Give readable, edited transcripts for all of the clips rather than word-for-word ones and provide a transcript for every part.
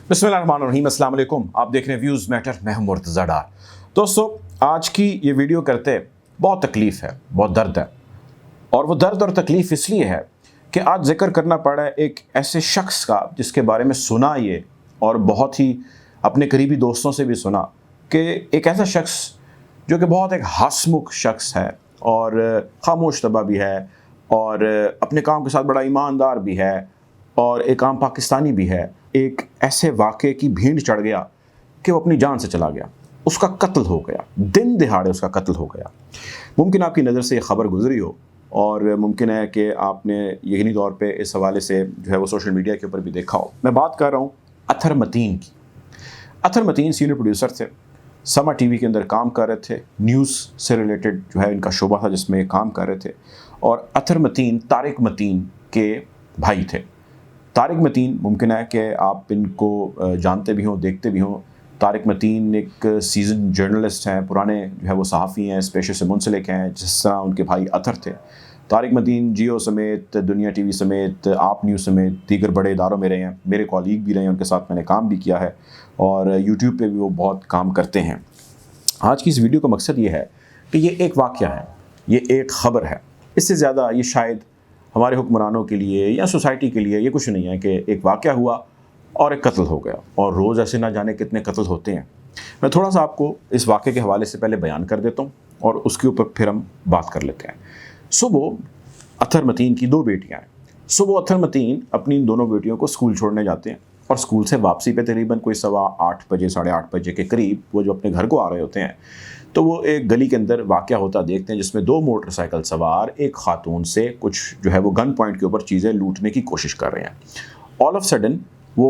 बिस्मिल्लाहिर्रहमानिर्रहीम, अस्सलाम वालेकुम। आप देख रहे हैं व्यूज़ मैटर, मैं हूं मुर्तज़ा डार। दोस्तों, आज की ये वीडियो करते बहुत तकलीफ़ है, बहुत दर्द है, और वो दर्द और तकलीफ़ इसलिए है कि आज जिक्र करना पड़ा है एक ऐसे शख्स का जिसके बारे में सुना ये और बहुत ही अपने करीबी दोस्तों से भी सुना कि एक ऐसा शख्स जो कि बहुत एक हंसमुख शख्स है और खामोश तबा भी है और अपने काम के साथ बड़ा ईमानदार भी है और एक आम पाकिस्तानी भी है। एक ऐसे वाक़े की भीड़ चढ़ गया कि वो अपनी जान से चला गया, उसका कत्ल हो गया, दिन दिहाड़े उसका कत्ल हो गया। मुमकिन आपकी नज़र से ये ख़बर गुजरी हो और मुमकिन है कि आपने यकीनी तौर पे इस हवाले से जो है वो सोशल मीडिया के ऊपर भी देखा हो। मैं बात कर रहा हूँ अतहर मतीन की। अतहर मतीन सीनियर प्रोड्यूसर थे, समा टीवी के अंदर काम कर रहे थे, न्यूज़ से रिलेटेड जो है इनका शोबा था जिसमें ये काम कर रहे थे। और अतहर मतीन तारिक मतीन के भाई थे। तारिक मतीन, मुमकिन है कि आप इनको जानते भी हों, देखते भी हों। तारिक मतीन एक सीजन जर्नलिस्ट हैं, पुराने जो है वो सहाफ़ी हैं, इस पेशे से मुंसलिक हैं जिस तरह उनके भाई अतहर थे। तारिक मतीन जियो समेत, दुनिया टीवी समेत, आप न्यूज़ समेत दीगर बड़े इदारों में रहे हैं, मेरे कॉलीग भी रहे हैं, उनके साथ मैंने काम भी किया है और यूट्यूब पे भी वो बहुत काम करते हैं। आज की इस वीडियो का मकसद ये है कि ये एक वाक़या है, ये एक ख़बर है। इससे ज़्यादा ये शायद हमारे हुक्मरानों के लिए या सोसाइटी के लिए ये कुछ नहीं है कि एक वाक़या हुआ और एक कत्ल हो गया, और रोज़ ऐसे ना जाने कितने कत्ल होते हैं। मैं थोड़ा सा आपको इस वाक़े के हवाले से पहले बयान कर देता हूँ और उसके ऊपर फिर हम बात कर लेते हैं। सुबह अतहर मतीन की 2 बेटियाँ हैं। सुबह अतहर मतीन अपनी इन दोनों बेटियों को स्कूल छोड़ने जाते हैं और स्कूल से वापसी पे तकरीबन कोई 8:15 बजे, 8:30 बजे के करीब वो जो अपने घर को आ रहे होते हैं तो वो एक गली के अंदर वाक़या होता देखते हैं जिसमें 2 मोटरसाइकिल सवार एक खातून से कुछ जो है वो गन पॉइंट के ऊपर चीज़ें लूटने की कोशिश कर रहे हैं। ऑल ऑफ सडन वो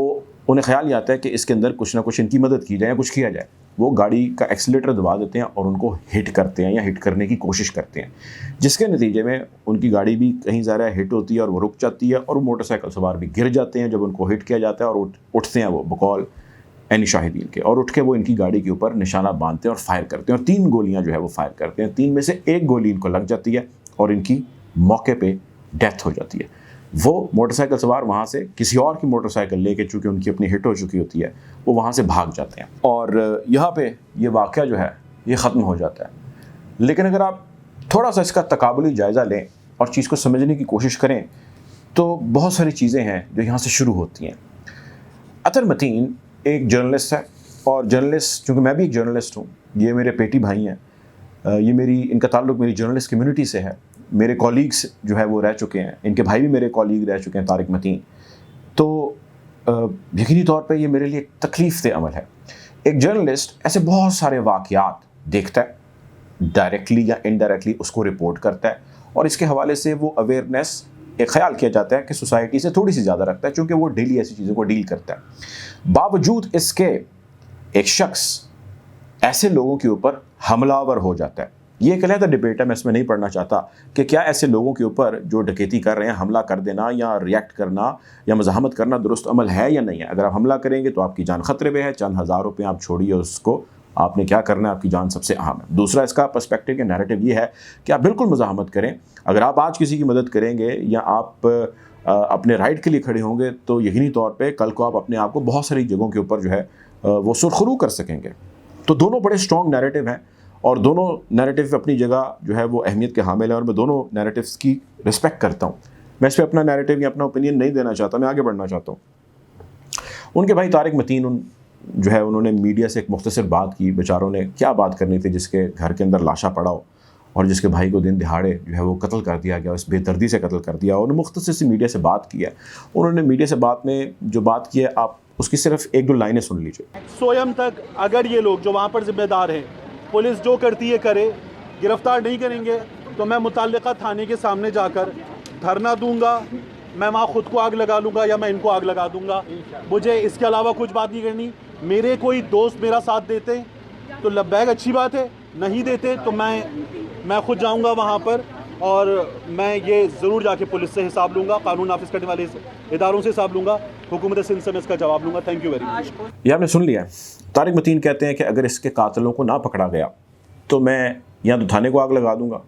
उन्हें ख्याल ये आता है कि इसके अंदर कुछ ना कुछ इनकी मदद की जाए या कुछ किया जाए। वो गाड़ी का एक्सीलेटर दबा देते हैं और उनको हिट करते हैं या हिट करने की कोशिश करते हैं, जिसके नतीजे में उनकी गाड़ी भी कहीं ज़्यादा हिट होती है और वो रुक जाती है और वो मोटरसाइकिल सवार भी गिर जाते हैं जब उनको हिट किया जाता है और उठते हैं वो बकौल एनी शाहिदीन के, और उठ के वो इनकी गाड़ी के ऊपर निशाना बांधते हैं और फायर करते हैं और 3 गोलियां जो है वो फायर करते हैं। 3 में से 1 गोली इनको लग जाती है और इनकी मौके पे डेथ हो जाती है। वो मोटरसाइकिल सवार वहाँ से किसी और की मोटरसाइकिल लेके, चूँकि उनकी अपनी हिट हो चुकी होती है, वो वहाँ से भाग जाते हैं और यहाँ पे ये वाक़या जो है ये ख़त्म हो जाता है। लेकिन अगर आप थोड़ा सा इसका तकाबुली जायज़ा लें और चीज़ को समझने की कोशिश करें तो बहुत सारी चीज़ें हैं जो यहाँ से शुरू होती हैं। अतहर मतीन एक जर्नलिस्ट है और जर्नलिस्ट, चूँकि मैं भी एक जर्नलिस्ट हूँ, ये मेरे पेटी भाई हैं, इनका ताल्लुक़ मेरी जर्नलिस्ट कम्युनिटी से है। मेरे कॉलीग्स जो है वो रह चुके हैं, इनके भाई भी मेरे कॉलीग रह चुके हैं, तारिक मतीन। तो यकीनी तौर पे ये मेरे लिए एक तकलीफ़ दे अमल है। एक जर्नलिस्ट ऐसे बहुत सारे वाक़यात देखता है, डायरेक्टली या इनडायरेक्टली उसको रिपोर्ट करता है और इसके हवाले से वो अवेयरनेस एक ख्याल किया जाता है कि सोसाइटी से थोड़ी सी ज़्यादा रखता है, चूँकि वो डेली ऐसी चीज़ों को डील करता है। बावजूद इसके एक शख्स ऐसे लोगों के ऊपर हमलावर हो जाता है। ये एक अलग डिबेट है, मैं इसमें नहीं पढ़ना चाहता कि क्या ऐसे लोगों के ऊपर जो डकैती कर रहे हैं हमला कर देना या रिएक्ट करना या मज़ाहमत करना दुरुस्त अमल है या नहीं है। अगर आप हमला करेंगे तो आपकी जान ख़तरे में है, चंद हज़ार रुपये आप छोड़िए उसको, आपने क्या करना है, आपकी जान सबसे अहम है। दूसरा इसका पर्सपेक्टिव या नैरेटिव ये है कि आप बिल्कुल मज़ाहमत करें। अगर आप आज किसी की मदद करेंगे या आप अपने राइट के लिए खड़े होंगे तो यकीनी तौर पे कल को आप अपने आप को बहुत सारी जगहों के ऊपर जो है वो सुरखरू कर सकेंगे। तो दोनों बड़े स्ट्रॉन्ग नैरेटिव हैं और दोनों नैरेटिव अपनी जगह जो है वो अहमियत के हामिल हैं और मैं दोनों नैरेटिव्स की रिस्पेक्ट करता हूँ। मैं इस पर अपना नैरेटिव या अपना ओपिनियन नहीं देना चाहता, मैं आगे बढ़ना चाहता हूँ। उनके भाई तारिक मतीन जो है उन्होंने मीडिया से एक मुख्तसर बात की। बेचारों ने क्या बात करनी थी, जिसके घर के अंदर लाशा पड़ा हो और जिसके भाई को दिन दिहाड़े जो है वो कत्ल कर दिया गया, उस बेदर्दी से कत्ल कर दिया। उन्होंने मुख्तसर सी मीडिया से बात की है। उन्होंने मीडिया से बात में जो बात की है, आप उसकी सिर्फ 1-2 लाइनें सुन लीजिए। स्वयं तक अगर ये लोग जो वहाँ पर जिम्मेदार हैं, पुलिस जो करती है करे, गिरफ्तार नहीं करेंगे तो मैं मुतल्लिका थाने के सामने जाकर धरना दूंगा। मैं वहाँ खुद को आग लगा लूँगा या मैं इनको आग लगा दूंगा। मुझे इसके अलावा कुछ बात नहीं करनी। मेरे कोई दोस्त मेरा साथ देते तो लब्बैक, अच्छी बात है, नहीं देते तो मैं खुद जाऊँगा वहाँ पर और मैं ये ज़रूर जाके पुलिस से हिसाब लूँगा, कानून नाफिज करने वाले इदारों से हिसाब लूँगा, हुकूमत सिंध से मैं इसका जवाब लूँगा। Thank you very much. ये आपने सुन लिया। तारिक मतीन कहते हैं कि अगर इसके कातिलों को ना पकड़ा गया तो मैं या तो थाने को आग लगा दूंगा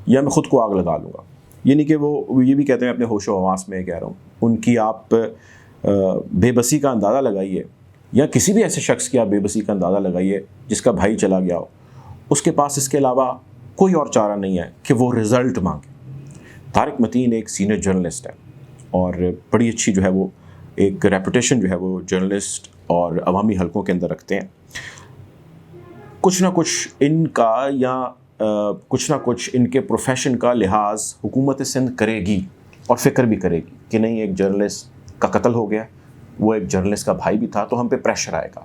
या मैं ख़ुद को आग लगा दूंगा। यानी कि वो ये भी कहते हैं अपने होशो हवास में, कह रहा हूँ, उनकी आप बेबसी का अंदाज़ा लगाइए یا کسی بھی ایسے شخص کی آپ بے بسی کا اندازہ لگائیے جس کا بھائی چلا گیا ہو، اس کے پاس اس کے علاوہ کوئی اور چارہ نہیں ہے کہ وہ رزلٹ مانگے۔ طارق متین ایک سینئر جرنلسٹ ہے اور بڑی اچھی جو ہے وہ ایک ریپوٹیشن جو ہے وہ جرنلسٹ اور عوامی حلقوں کے اندر رکھتے ہیں۔ کچھ نہ کچھ ان کا یا کچھ نہ کچھ ان کے پروفیشن کا لحاظ حکومت سندھ کرے گی اور فکر بھی کرے گی کہ نہیں، ایک جرنلسٹ کا قتل ہو گیا، وہ ایک جرنلسٹ کا بھائی بھی تھا، تو ہم پہ پریشر آئے گا۔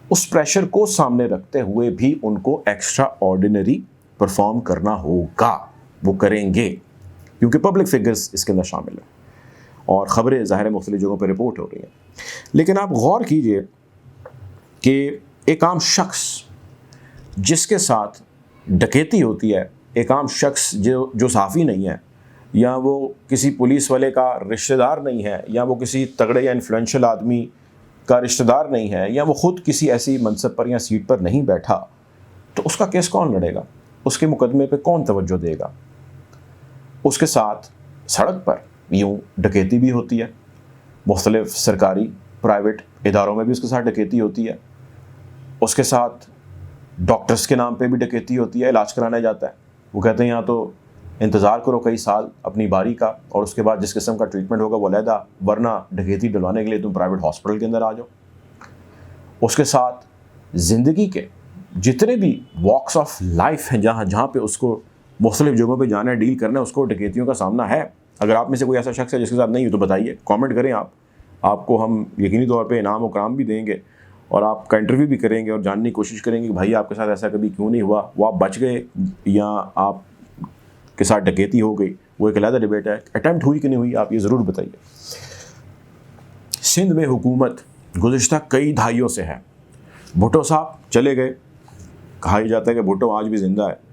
اس پریشر کو سامنے رکھتے ہوئے بھی ان کو ایکسٹرا آرڈینری پرفارم کرنا ہوگا، وہ کریں گے کیونکہ پبلک فگرز اس کے اندر شامل ہیں اور خبریں ظاہر مختلف جگہوں پہ رپورٹ ہو رہی ہیں۔ لیکن آپ غور کیجئے کہ ایک عام شخص جس کے ساتھ ڈکیتی ہوتی ہے، ایک عام شخص جو صحافی نہیں ہے، یا وہ کسی پولیس والے کا رشتہ دار نہیں ہے، یا وہ کسی تگڑے یا انفلوئنشل آدمی کا رشتہ دار نہیں ہے، یا وہ خود کسی ایسی منصب پر یا سیٹ پر نہیں بیٹھا، تو اس کا کیس کون لڑے گا؟ اس کے مقدمے پہ کون توجہ دے گا؟ اس کے ساتھ سڑک پر یوں ڈکیتی بھی ہوتی ہے، مختلف سرکاری پرائیویٹ اداروں میں بھی اس کے ساتھ ڈکیتی ہوتی ہے، اس کے ساتھ ڈاکٹرز کے نام پہ بھی ڈکیتی ہوتی ہے، علاج کرانے جاتا ہے، وہ کہتے ہیں یہاں تو انتظار کرو کئی سال اپنی باری کا، اور اس کے بعد جس قسم کا ٹریٹمنٹ ہوگا وہ علیحدہ، ورنہ ڈکیتی ڈلوانے کے لیے تم پرائیویٹ ہاسپٹل کے اندر آ جاؤ۔ اس کے ساتھ زندگی کے جتنے بھی واکس آف لائف ہیں، جہاں پہ اس کو مختلف جگہوں پہ جانا ہے، ڈیل کرنا ہے، اس کو ڈکیتیوں کا سامنا ہے۔ اگر آپ میں سے کوئی ایسا شخص ہے جس کے ساتھ نہیں ہو تو بتائیے، کامنٹ کریں، آپ کو ہم یقینی طور پہ انعام و کرام بھی دیں گے اور آپ کا انٹرویو بھی کریں گے اور جاننے کی کوشش کریں گے کہ بھائی آپ کے ساتھ ایسا کبھی کیوں نہیں ہوا، وہ آپ بچ گئے یا آپ کے ساتھ ڈکیتی ہو گئی، وہ ایک علیحدہ ڈیبیٹ ہے۔ اٹیمپٹ ہوئی کہ نہیں ہوئی، آپ یہ ضرور بتائیے۔ سندھ میں حکومت گزشتہ کئی دہائیوں سے ہے۔ بھٹو صاحب چلے گئے، کہا جاتا ہے کہ بھٹو آج بھی زندہ ہے۔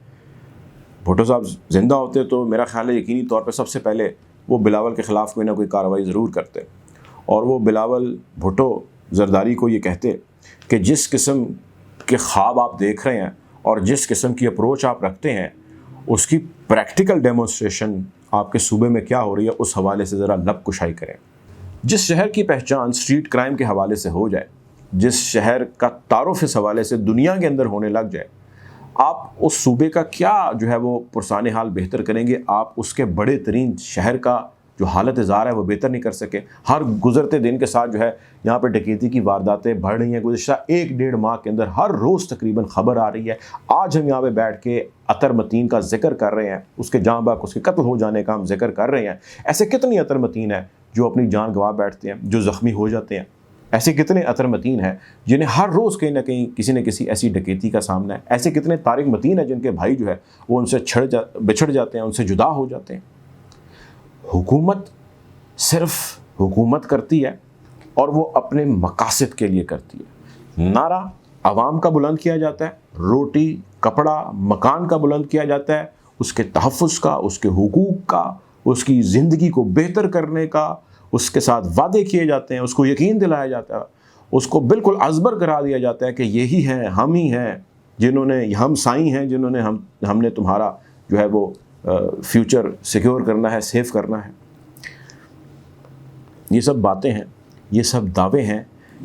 بھٹو صاحب زندہ ہوتے تو میرا خیال ہے یقینی طور پہ سب سے پہلے وہ بلاول کے خلاف کوئی نہ کوئی کارروائی ضرور کرتے، اور وہ بلاول بھٹو زرداری کو یہ کہتے کہ جس قسم کے خواب آپ دیکھ رہے ہیں اور جس قسم کی اپروچ آپ رکھتے ہیں، اس کی پریکٹیکل ڈیمونسٹریشن آپ کے صوبے میں کیا ہو رہی ہے، اس حوالے سے ذرا لب کشائی کریں۔ جس شہر کی پہچان اسٹریٹ کرائم کے حوالے سے ہو جائے، جس شہر کا تعارف اس حوالے سے دنیا کے اندر ہونے لگ جائے، آپ اس صوبے کا کیا جو ہے وہ پرسان حال بہتر کریں گے؟ آپ اس کے بڑے ترین شہر کا جو حالت زار ہے وہ بہتر نہیں کر سکے۔ ہر گزرتے دن کے ساتھ جو ہے یہاں پہ ڈکیتی کی وارداتیں بڑھ رہی ہیں۔ گزشتہ 1-1.5 ماہ کے اندر ہر روز تقریباً خبر آ رہی ہے۔ آج ہم یہاں پہ بیٹھ کے اطہر متین کا ذکر کر رہے ہیں، اس کے جاں باک، اس کے قتل ہو جانے کا ہم ذکر کر رہے ہیں۔ ایسے کتنی اطہر متین ہیں جو اپنی جان گنوا بیٹھتے ہیں، جو زخمی ہو جاتے ہیں؟ ایسے کتنے اطہر متین ہیں جنہیں ہر روز کہیں نہ کہیں کسی نہ کسی ایسی ڈکیتی کا سامنا ہے؟ ایسے کتنے طارق متین ہیں جن کے بھائی جو ہے وہ ان سے بچھڑ جاتے ہیں، ان سے جدا ہو جاتے ہیں؟ حکومت صرف حکومت کرتی ہے اور وہ اپنے مقاصد کے لیے کرتی ہے۔ نعرہ عوام کا بلند کیا جاتا ہے، روٹی کپڑا مکان کا بلند کیا جاتا ہے، اس کے تحفظ کا، اس کے حقوق کا، اس کی زندگی کو بہتر کرنے کا، اس کے ساتھ وعدے کیے جاتے ہیں، اس کو یقین دلایا جاتا ہے، اس کو بالکل ازبر کرا دیا جاتا ہے کہ یہی ہیں، ہم ہی ہیں جنہوں نے، ہم سائیں ہیں جنہوں نے ہم نے تمہارا جو ہے وہ فیوچر سیکیور کرنا ہے، سیف کرنا ہے۔ یہ سب باتیں ہیں، یہ سب دعوے ہیں،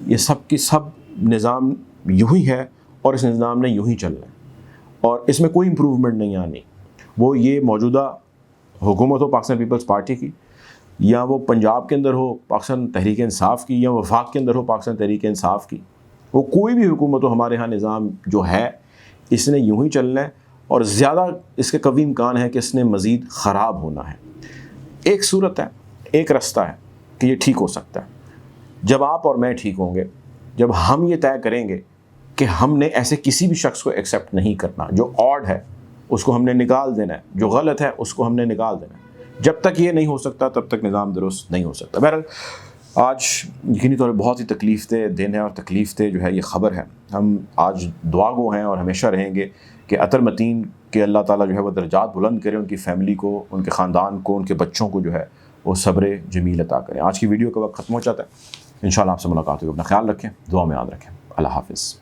یہ سب کی سب نظام یوں ہی ہے اور اس نظام نے یوں ہی چلنا ہے اور اس میں کوئی امپروومنٹ نہیں آنی۔ وہ یہ موجودہ حکومت ہو پاکستان پیپلز پارٹی کی، یا وہ پنجاب کے اندر ہو پاکستان تحریک انصاف کی، یا وفاق کے اندر ہو پاکستان تحریک انصاف کی، وہ کوئی بھی حکومت ہو، ہمارے ہاں نظام جو ہے اس نے یوں ہی چلنا ہے اور زیادہ اس کے قوی امکان ہے کہ اس نے مزید خراب ہونا ہے۔ ایک صورت ہے، ایک رستہ ہے کہ یہ ٹھیک ہو سکتا ہے، جب آپ اور میں ٹھیک ہوں گے، جب ہم یہ طے کریں گے کہ ہم نے ایسے کسی بھی شخص کو ایکسیپٹ نہیں کرنا، جو آڈ ہے اس کو ہم نے نکال دینا ہے، جو غلط ہے اس کو ہم نے نکال دینا ہے۔ جب تک یہ نہیں ہو سکتا تب تک نظام درست نہیں ہو سکتا۔ بہرحال آج یقینی طور پر بہت ہی تکلیف دہ دن ہے اور تکلیف دہ جو ہے یہ خبر ہے۔ ہم آج دعا گو ہیں اور ہمیشہ رہیں گے کہ اطہر متین کے اللہ تعالیٰ جو ہے وہ درجات بلند کرے، ان کی فیملی کو، ان کے خاندان کو، ان کے بچوں کو جو ہے وہ صبر جمیل عطا کریں۔ آج کی ویڈیو کا وقت ختم ہو جاتا ہے، انشاءاللہ آپ سے ملاقات ہوگی۔ اپنا خیال رکھیں، دعا میں یاد رکھیں۔ اللہ حافظ۔